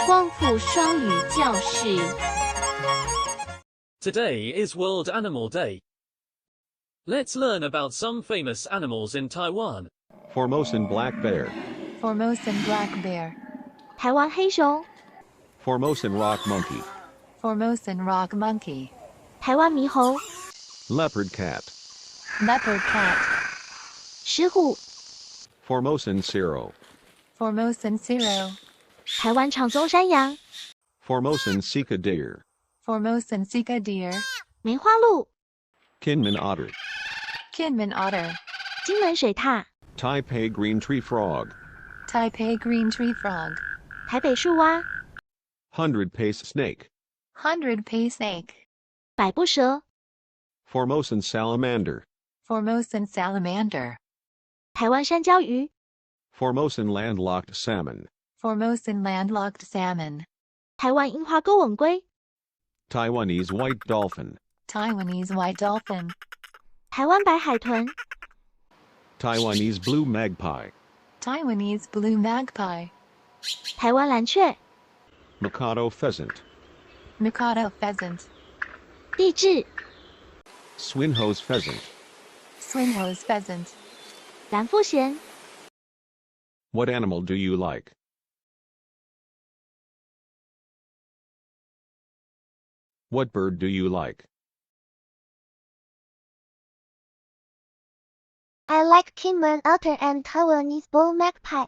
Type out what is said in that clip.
光复双语教室。Today is World Animal Day. Let's learn about some famous animals in Taiwan. Formosan black bear. Formosan black bear. 台湾黑熊、 Formosan rock monkey. Formosan rock monkey. 台湾猕猴、 Leopard cat. Leopard cat. 石虎、 Formosan cirro. Formosan cirro. 台湾长鬃山羊、 Formosan sika deer. Formosan sika deer. 梅花鹿、 Kinmen otter. Kinmen otter. 金门水獭、 Taipei green tree frog. Taipei green tree frog. 台北树蛙、 Hundred pace snake. 100 pay snake. 百步蛇、 Formosan salamander. Formosan salamander. 台湾山椒鱼、 Formosan landlocked salmon. Formosan landlocked salmon. 台湾樱花钩吻龟、 Taiwanese white dolphin. Taiwanese white dolphin. 台湾白海豚、 Taiwanese blue magpie. Taiwanese blue magpie. 台湾蓝雀、 Mikado pheasant. Mikado pheasant. 帝雉、 Swinhoe's pheasant. Swinhoe's pheasant. 蓝腹鹇、 What animal do you like? What bird do you like? I like Kinmen otter and Taiwanese bull magpie.